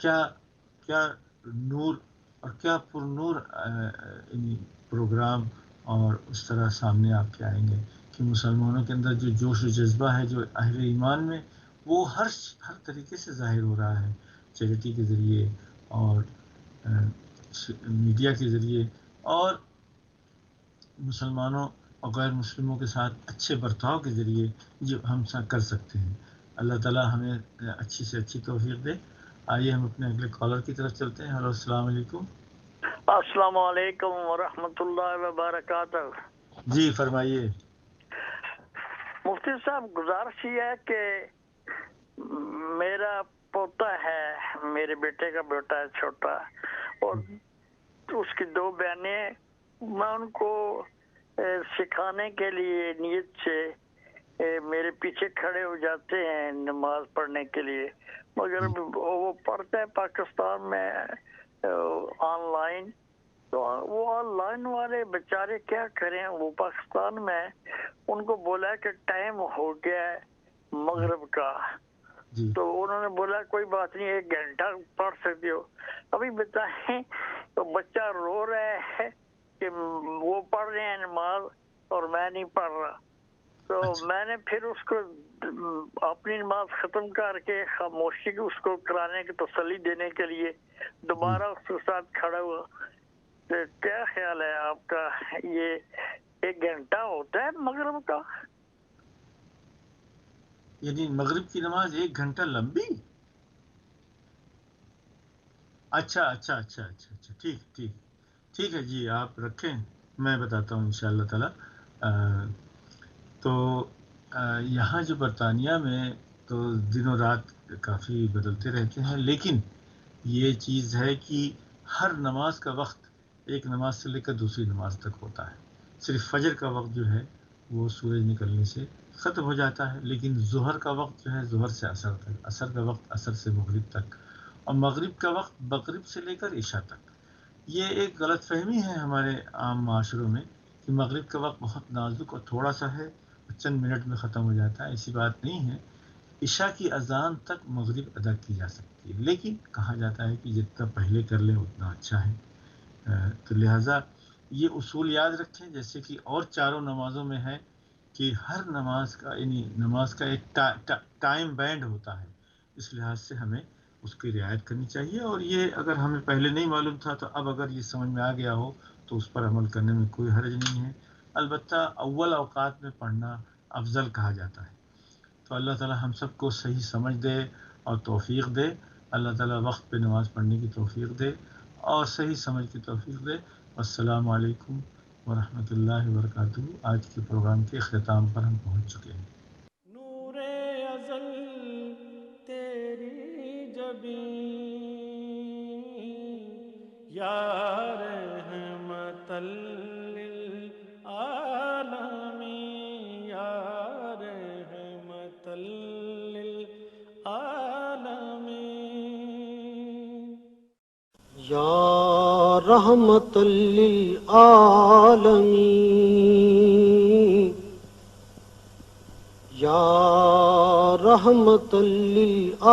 کیا نور اور کیا پر نور پروگرام اور اس طرح سامنے آپ کے آئیں گے کہ مسلمانوں کے اندر جو جوش و جذبہ ہے، جو اہل ایمان میں، وہ ہر طریقے سے ظاہر ہو رہا ہے، چیریٹی کے ذریعے اور میڈیا کے ذریعے، اور مسلمانوں اور غیر مسلموں کے ساتھ اچھے برتاؤ کے ذریعے جو ہم کر سکتے ہیں۔ اللہ تعالیٰ ہمیں اچھی سے اچھی توفیق دے۔ آئیے ہم اپنے اگلے کالر کی طرف چلتے ہیں۔ ہلو، السلام علیکم۔ السلام علیکم ورحمۃ اللہ وبرکاتہ۔ جی فرمائیے۔ مفتی صاحب، گزارش یہ ہے کہ میرا پوتا ہے، میرے بیٹے کا بیٹا ہے چھوٹا، اور اس کی 2 بہنیں، میں ان کو سکھانے کے لیے نیت سے میرے پیچھے کھڑے ہو جاتے ہیں نماز پڑھنے کے لیے، مگر وہ پڑھتا ہے پاکستان میں آن لائن، تو وہ آن لائن والے بیچارے کیا کریں، وہ پاکستان میں ان کو بولا کہ ٹائم ہو گیا ہے مغرب کا، تو انہوں نے بولا کوئی بات نہیں 1 گھنٹہ پڑھ سکتے ہو۔ ابھی بتائیں، تو بچہ رو رہا ہے کہ وہ پڑھ رہے ہیں نماز اور میں نہیں پڑھ رہا، تو میں نے پھر اس کو اپنی نماز ختم کر کے خاموشی کو اس کو کرانے کی تسلی دینے کے لیے دوبارہ اس کے ساتھ کھڑا ہوا۔ تو کیا خیال ہے آپ کا، یہ 1 گھنٹہ ہوتا ہے مغرب کا؟ یعنی مغرب کی نماز 1 گھنٹہ لمبی؟ اچھا، ٹھیک ہے جی، آپ رکھیں، میں بتاتا ہوں انشاءاللہ تعالی۔ تو یہاں جو برطانیہ میں تو دن و رات کافی بدلتے رہتے ہیں، لیکن یہ چیز ہے کہ ہر نماز کا وقت ایک نماز سے لے کر دوسری نماز تک ہوتا ہے۔ صرف فجر کا وقت جو ہے وہ سورج نکلنے سے ختم ہو جاتا ہے، لیکن ظہر کا وقت جو ہے ظہر سے عصر تک، عصر کا وقت عصر سے مغرب تک، اور مغرب کا وقت مغرب سے لے کر عشاء تک۔ یہ ایک غلط فہمی ہے ہمارے عام معاشروں میں کہ مغرب کا وقت بہت نازک اور تھوڑا سا ہے، چند منٹ میں ختم ہو جاتا ہے۔ ایسی بات نہیں ہے، عشاء کی اذان تک مغرب ادا کی جا سکتی ہے، لیکن کہا جاتا ہے کہ جتنا پہلے کر لیں اتنا اچھا ہے۔ تو لہٰذا یہ اصول یاد رکھیں، جیسے کہ اور چاروں نمازوں میں ہے کہ ہر نماز کا یعنی نماز کا ایک ٹائم بینڈ ہوتا ہے، اس لحاظ سے ہمیں اس کی رعایت کرنی چاہیے. اور یہ اگر ہمیں پہلے نہیں معلوم تھا تو اب اگر یہ سمجھ میں آ گیا ہو تو اس پر عمل کرنے میں کوئی حرج نہیں ہے. البتہ اول اوقات میں پڑھنا افضل کہا جاتا ہے. تو اللہ تعالی ہم سب کو صحیح سمجھ دے اور توفیق دے. اللہ تعالی وقت پہ نماز پڑھنے کی توفیق دے اور صحیح سمجھ کی توفیق دے. السلام علیکم ورحمۃ اللہ وبرکاتہ. آج کے پروگرام کے اختتام پر ہم پہنچ چکے ہیں. نور ازل تیری جبیں یا رحمت للعالمین یا رحمت للعالمین یا رحمت للعالمین یا رحمت للعالمین